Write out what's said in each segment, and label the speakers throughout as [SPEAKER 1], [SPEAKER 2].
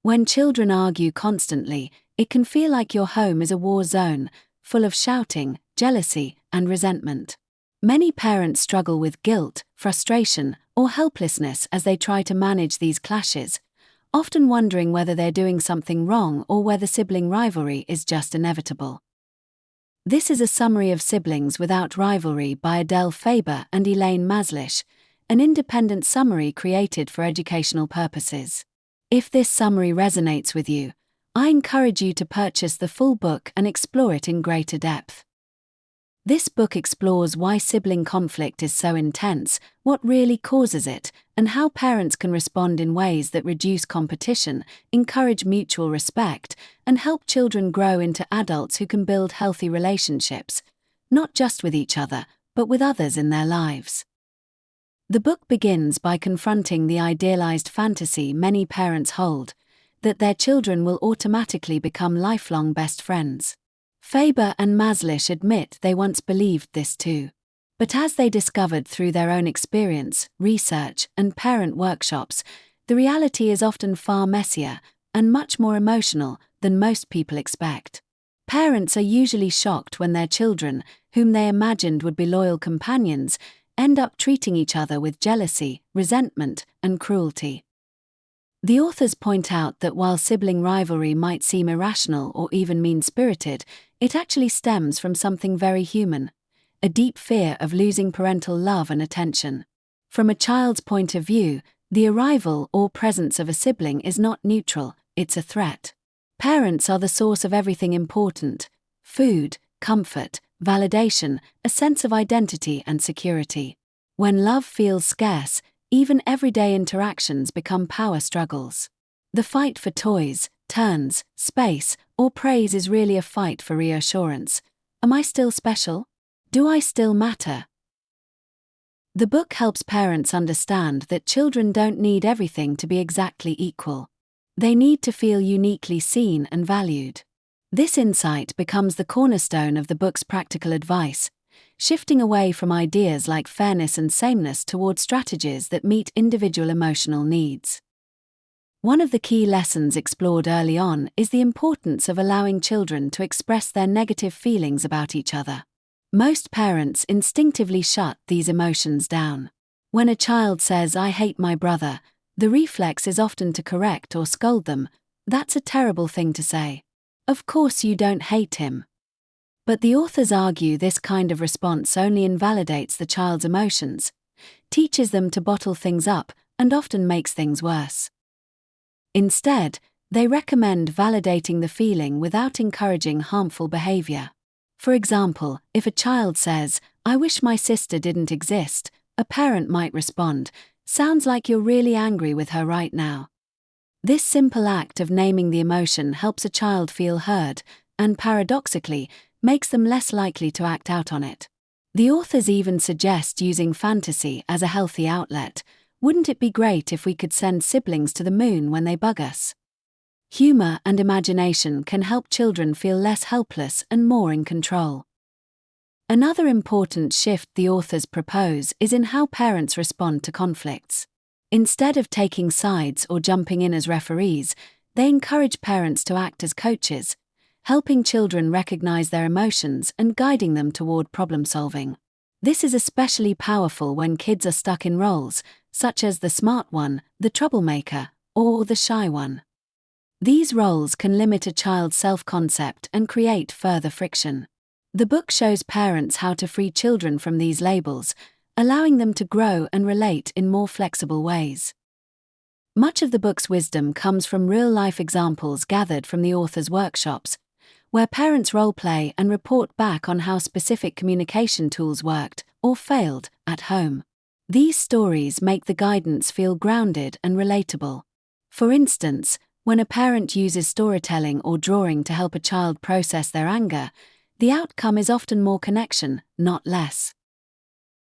[SPEAKER 1] When children argue constantly, it can feel like your home is a war zone, full of shouting, jealousy, and resentment. Many parents struggle with guilt, frustration, or helplessness as they try to manage these clashes, often wondering whether they're doing something wrong or whether sibling rivalry is just inevitable. This is a summary of Siblings Without Rivalry by Adele Faber and Elaine Mazlish, an independent summary created for educational purposes. If this summary resonates with you, I encourage you to purchase the full book and explore it in greater depth. This book explores why sibling conflict is so intense, what really causes it, and how parents can respond in ways that reduce competition, encourage mutual respect, and help children grow into adults who can build healthy relationships, not just with each other, but with others in their lives. The book begins by confronting the idealized fantasy many parents hold, that their children will automatically become lifelong best friends. Faber and Mazlish admit they once believed this too. But as they discovered through their own experience, research, and parent workshops, the reality is often far messier and much more emotional than most people expect. Parents are usually shocked when their children, whom they imagined would be loyal companions, end up treating each other with jealousy, resentment, and cruelty. The authors point out that while sibling rivalry might seem irrational or even mean-spirited, it actually stems from something very human, a deep fear of losing parental love and attention. From a child's point of view, the arrival or presence of a sibling is not neutral, it's a threat. Parents are the source of everything important: food, comfort, validation, a sense of identity and security. When love feels scarce, even everyday interactions become power struggles. The fight for toys, turns, space, or praise is really a fight for reassurance. Am I still special? Do I still matter? The book helps parents understand that children don't need everything to be exactly equal. They need to feel uniquely seen and valued. This insight becomes the cornerstone of the book's practical advice, shifting away from ideas like fairness and sameness toward strategies that meet individual emotional needs. One of the key lessons explored early on is the importance of allowing children to express their negative feelings about each other. Most parents instinctively shut these emotions down. When a child says, "I hate my brother," the reflex is often to correct or scold them. "That's a terrible thing to say. Of course you don't hate him." But the authors argue this kind of response only invalidates the child's emotions, teaches them to bottle things up, and often makes things worse. Instead, they recommend validating the feeling without encouraging harmful behavior. For example, if a child says, "I wish my sister didn't exist," a parent might respond, "Sounds like you're really angry with her right now." This simple act of naming the emotion helps a child feel heard, and paradoxically, makes them less likely to act out on it. The authors even suggest using fantasy as a healthy outlet. Wouldn't it be great if we could send siblings to the moon when they bug us? Humor and imagination can help children feel less helpless and more in control. Another important shift the authors propose is in how parents respond to conflicts. Instead of taking sides or jumping in as referees, they encourage parents to act as coaches, helping children recognize their emotions and guiding them toward problem-solving. This is especially powerful when kids are stuck in roles, such as the smart one, the troublemaker, or the shy one. These roles can limit a child's self-concept and create further friction. The book shows parents how to free children from these labels, allowing them to grow and relate in more flexible ways. Much of the book's wisdom comes from real-life examples gathered from the author's workshops, where parents role-play and report back on how specific communication tools worked or failed at home. These stories make the guidance feel grounded and relatable. For instance, when a parent uses storytelling or drawing to help a child process their anger, the outcome is often more connection, not less.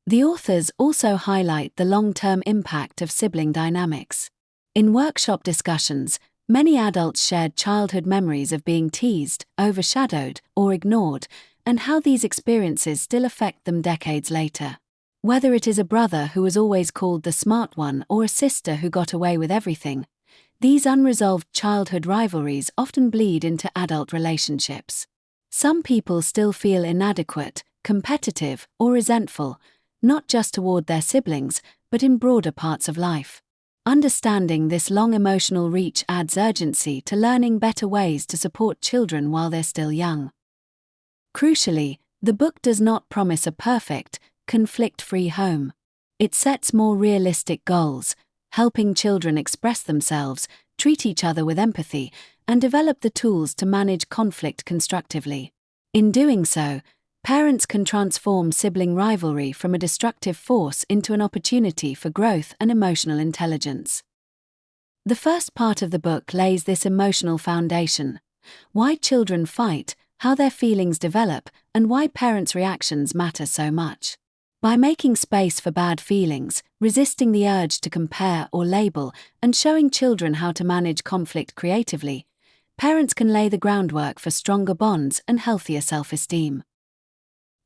[SPEAKER 1] The authors also highlight the long-term impact of sibling dynamics. In workshop discussions, many adults shared childhood memories of being teased, overshadowed, or ignored, and how these experiences still affect them decades later. Whether it is a brother who was always called the smart one or a sister who got away with everything, These unresolved childhood rivalries often bleed into adult relationships. Some people still feel inadequate, competitive, or resentful, not just toward their siblings, but in broader parts of life. Understanding this long emotional reach adds urgency to learning better ways to support children while they're still young. Crucially, the book does not promise a perfect, conflict-free home. It sets more realistic goals, helping children express themselves, treat each other with empathy, and develop the tools to manage conflict constructively. In doing so, parents can transform sibling rivalry from a destructive force into an opportunity for growth and emotional intelligence. The first part of the book lays this emotional foundation: why children fight, how their feelings develop, and why parents' reactions matter so much. By making space for bad feelings, resisting the urge to compare or label, and showing children how to manage conflict creatively, parents can lay the groundwork for stronger bonds and healthier self-esteem.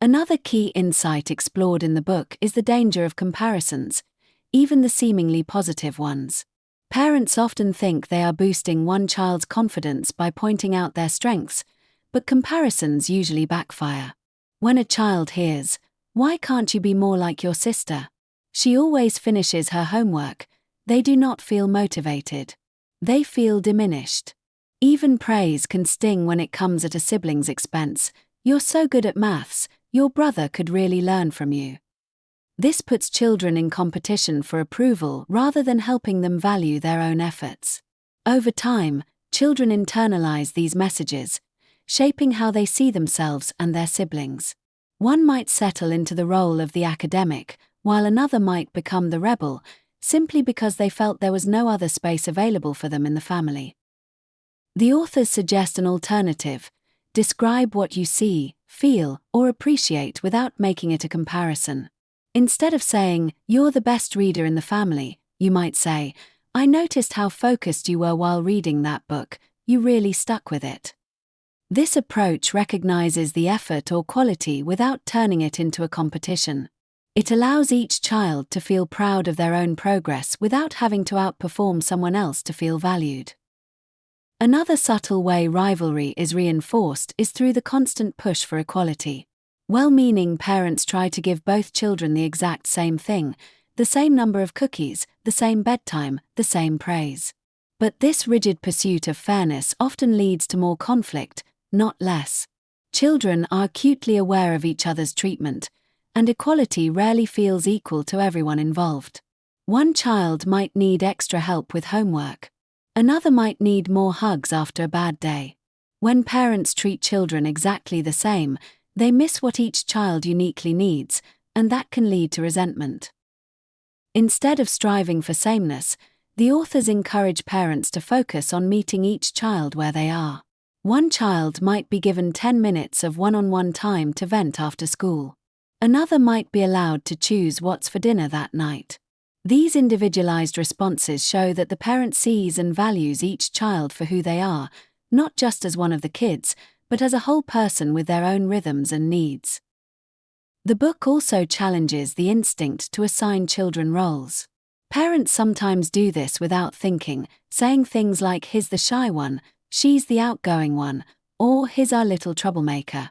[SPEAKER 1] Another key insight explored in the book is the danger of comparisons, even the seemingly positive ones. Parents often think they are boosting one child's confidence by pointing out their strengths, but comparisons usually backfire. When a child hears, "Why can't you be more like your sister? She always finishes her homework," they do not feel motivated. They feel diminished. Even praise can sting when it comes at a sibling's expense. "You're so good at maths, your brother could really learn from you." This puts children in competition for approval rather than helping them value their own efforts. Over time, children internalize these messages, shaping how they see themselves and their siblings. One might settle into the role of the academic, while another might become the rebel, simply because they felt there was no other space available for them in the family. The authors suggest an alternative: describe what you see, feel, or appreciate without making it a comparison. Instead of saying, "You're the best reader in the family," you might say, "I noticed how focused you were while reading that book, you really stuck with it." This approach recognizes the effort or quality without turning it into a competition. It allows each child to feel proud of their own progress without having to outperform someone else to feel valued. Another subtle way rivalry is reinforced is through the constant push for equality. Well-meaning parents try to give both children the exact same thing, the same number of cookies, the same bedtime, the same praise. But this rigid pursuit of fairness often leads to more conflict, not less. Children are acutely aware of each other's treatment, and equality rarely feels equal to everyone involved. One child might need extra help with homework. Another might need more hugs after a bad day. When parents treat children exactly the same, they miss what each child uniquely needs, and that can lead to resentment. Instead of striving for sameness, the authors encourage parents to focus on meeting each child where they are. One child might be given 10 minutes of one-on-one time to vent after school. Another might be allowed to choose what's for dinner that night. These individualized responses show that the parent sees and values each child for who they are, not just as one of the kids, but as a whole person with their own rhythms and needs. The book also challenges the instinct to assign children roles. Parents sometimes do this without thinking, saying things like, "He's the shy one," "She's the outgoing one," or "He's our little troublemaker."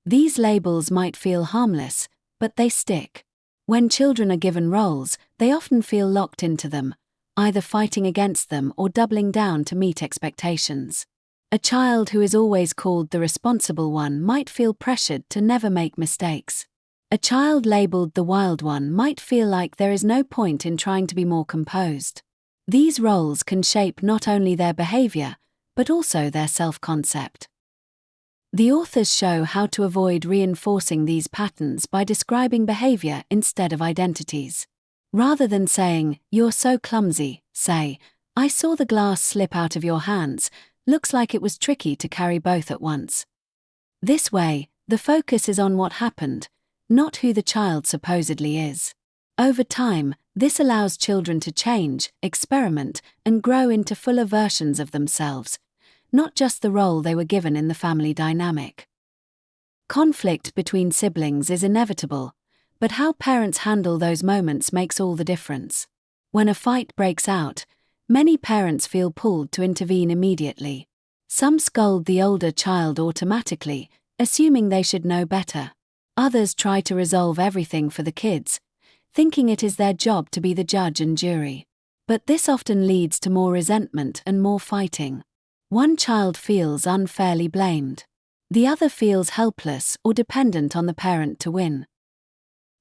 [SPEAKER 1] These labels might feel harmless, but they stick. When children are given roles, they often feel locked into them, either fighting against them or doubling down to meet expectations. A child who is always called the responsible one might feel pressured to never make mistakes. A child labeled the wild one might feel like there is no point in trying to be more composed. These roles can shape not only their behavior, but also their self-concept. The authors show how to avoid reinforcing these patterns by describing behavior instead of identities. Rather than saying, "You're so clumsy," say, "I saw the glass slip out of your hands, looks like it was tricky to carry both at once." This way, the focus is on what happened, not who the child supposedly is. Over time, this allows children to change, experiment, and grow into fuller versions of themselves, not just the role they were given in the family dynamic. Conflict between siblings is inevitable, but how parents handle those moments makes all the difference. When a fight breaks out, Many parents feel pulled to intervene immediately. Some scold the older child automatically, assuming they should know better. Others try to resolve everything for the kids, thinking it is their job to be the judge and jury. But this often leads to more resentment and more fighting. One child feels unfairly blamed. The other feels helpless or dependent on the parent to win.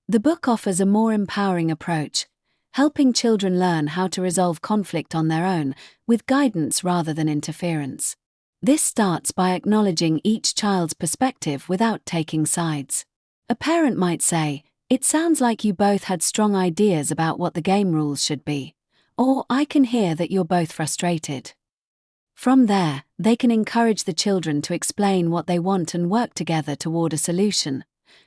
[SPEAKER 1] The book offers a more empowering approach, helping children learn how to resolve conflict on their own, with guidance rather than interference. This starts by acknowledging each child's perspective without taking sides. A parent might say, "It sounds like you both had strong ideas about what the game rules should be," or "I can hear that you're both frustrated." From there, they can encourage the children to explain what they want and work together toward a solution,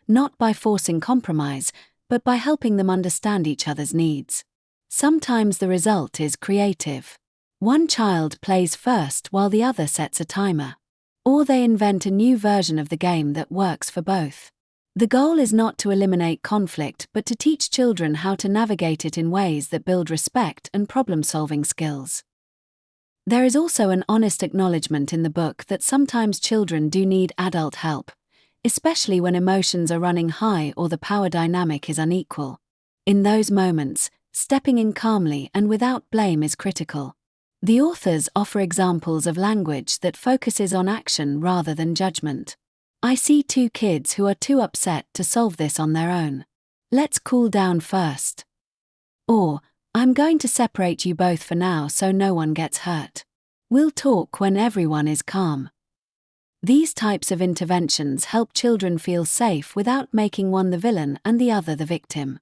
[SPEAKER 1] not by forcing compromise, but by helping them understand each other's needs. Sometimes the result is creative. One child plays first while the other sets a timer. Or they invent a new version of the game that works for both. The goal is not to eliminate conflict but to teach children how to navigate it in ways that build respect and problem-solving skills. There is also an honest acknowledgement in the book that sometimes children do need adult help, especially when emotions are running high or the power dynamic is unequal. In those moments, stepping in calmly and without blame is critical. The authors offer examples of language that focuses on action rather than judgment. "I see two kids who are too upset to solve this on their own. Let's cool down first." Or, "I'm going to separate you both for now so no one gets hurt. We'll talk when everyone is calm." These types of interventions help children feel safe without making one the villain and the other the victim.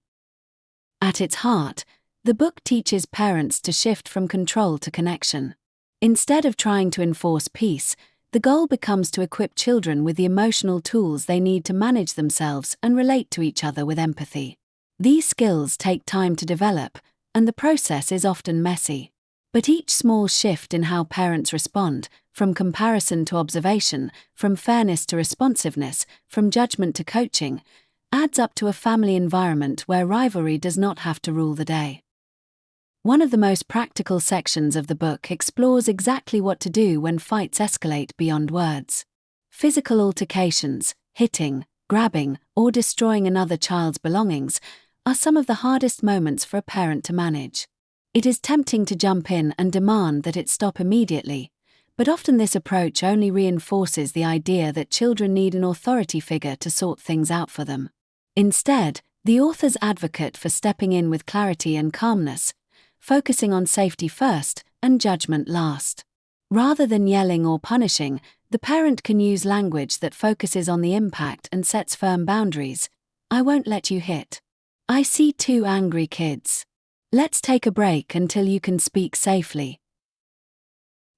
[SPEAKER 1] At its heart, the book teaches parents to shift from control to connection. Instead of trying to enforce peace, the goal becomes to equip children with the emotional tools they need to manage themselves and relate to each other with empathy. These skills take time to develop, and the process is often messy. But each small shift in how parents respond, from comparison to observation, from fairness to responsiveness, from judgment to coaching, adds up to a family environment where rivalry does not have to rule the day. One of the most practical sections of the book explores exactly what to do when fights escalate beyond words. Physical altercations, hitting, grabbing, or destroying another child's belongings are some of the hardest moments for a parent to manage. It is tempting to jump in and demand that it stop immediately, but often this approach only reinforces the idea that children need an authority figure to sort things out for them. Instead, the authors advocate for stepping in with clarity and calmness, focusing on safety first and judgment last. Rather than yelling or punishing, the parent can use language that focuses on the impact and sets firm boundaries. "I won't let you hit. I see two angry kids. Let's take a break until you can speak safely."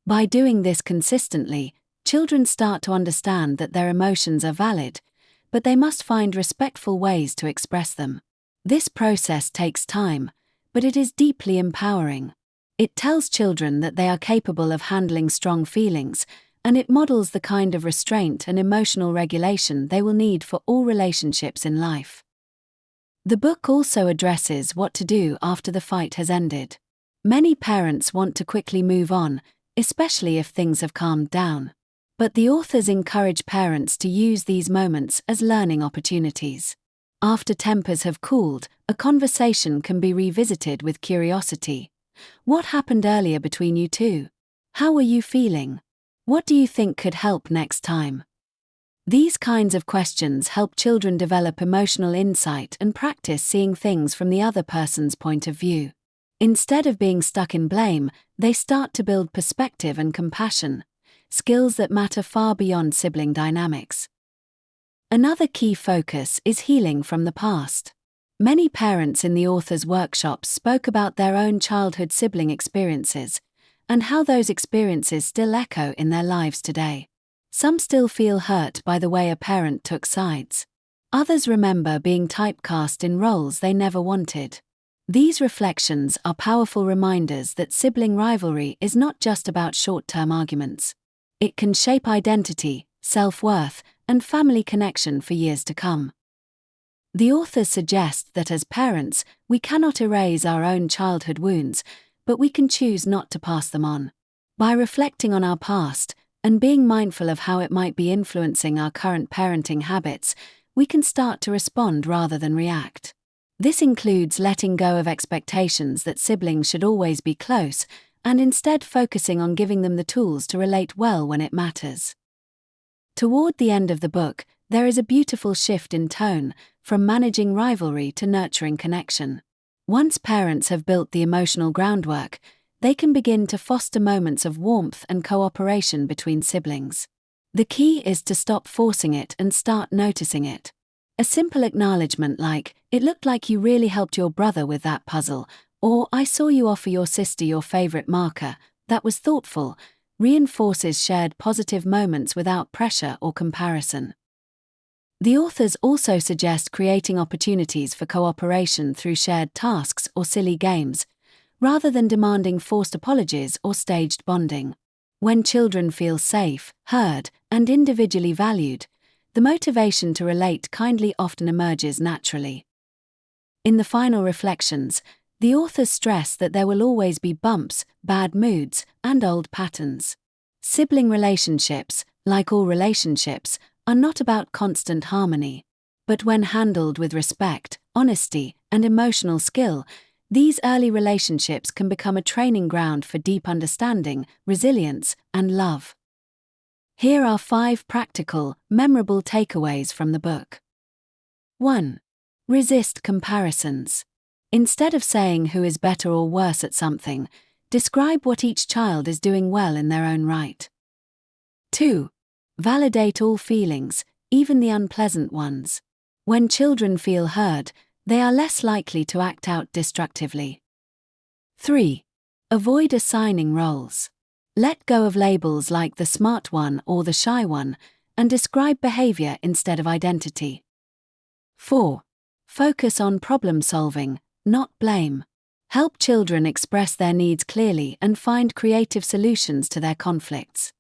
[SPEAKER 1] By doing this consistently, children start to understand that their emotions are valid, but they must find respectful ways to express them. This process takes time, but it is deeply empowering. It tells children that they are capable of handling strong feelings, and it models the kind of restraint and emotional regulation they will need for all relationships in life. The book also addresses what to do after the fight has ended. Many parents want to quickly move on, especially if things have calmed down. But the authors encourage parents to use these moments as learning opportunities. After tempers have cooled, a conversation can be revisited with curiosity. "What happened earlier between you two? How were you feeling? What do you think could help next time?" These kinds of questions help children develop emotional insight and practice seeing things from the other person's point of view. Instead of being stuck in blame, they start to build perspective and compassion, skills that matter far beyond sibling dynamics. Another key focus is healing from the past. Many parents in the author's workshops spoke about their own childhood sibling experiences, and how those experiences still echo in their lives today. Some still feel hurt by the way a parent took sides. Others remember being typecast in roles they never wanted. These reflections are powerful reminders that sibling rivalry is not just about short-term arguments. It can shape identity, self-worth, and family connection for years to come. The authors suggest that as parents, we cannot erase our own childhood wounds, but we can choose not to pass them on. By reflecting on our past and being mindful of how it might be influencing our current parenting habits, we can start to respond rather than react. This includes letting go of expectations that siblings should always be close and instead focusing on giving them the tools to relate well when it matters. Toward the end of the book, there is a beautiful shift in tone, from managing rivalry to nurturing connection. Once parents have built the emotional groundwork, they can begin to foster moments of warmth and cooperation between siblings. The key is to stop forcing it and start noticing it. A simple acknowledgement like, "It looked like you really helped your brother with that puzzle," or "I saw you offer your sister your favorite marker, that was thoughtful," reinforces shared positive moments without pressure or comparison. The authors also suggest creating opportunities for cooperation through shared tasks or silly games, rather than demanding forced apologies or staged bonding. When children feel safe, heard, and individually valued, the motivation to relate kindly often emerges naturally. In the final reflections, the authors stress that there will always be bumps, bad moods, and old patterns. Sibling relationships, like all relationships, are not about constant harmony. But when handled with respect, honesty, and emotional skill, these early relationships can become a training ground for deep understanding, resilience, and love. Here are 5 practical, memorable takeaways from the book. 1. Resist comparisons. Instead of saying who is better or worse at something, describe what each child is doing well in their own right. 2. Validate all feelings, even the unpleasant ones. When children feel heard, they are less likely to act out destructively. 3. Avoid assigning roles. Let go of labels like the smart one or the shy one, and describe behavior instead of identity. 4. Focus on problem solving, not blame. Help children express their needs clearly and find creative solutions to their conflicts.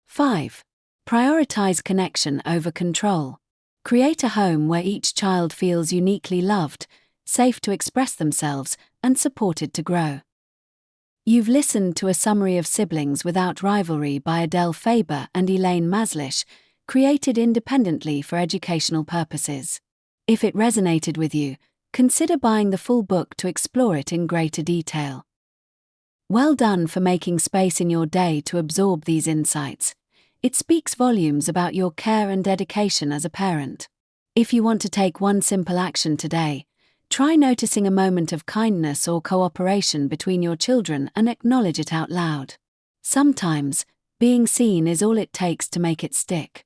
[SPEAKER 1] 5. Prioritize connection over control. Create a home where each child feels uniquely loved, safe to express themselves, and supported to grow. You've listened to a summary of Siblings Without Rivalry by Adele Faber and Elaine Mazlish, created independently for educational purposes. If it resonated with you, consider buying the full book to explore it in greater detail. Well done for making space in your day to absorb these insights. It speaks volumes about your care and dedication as a parent. If you want to take one simple action today, try noticing a moment of kindness or cooperation between your children and acknowledge it out loud. Sometimes, being seen is all it takes to make it stick.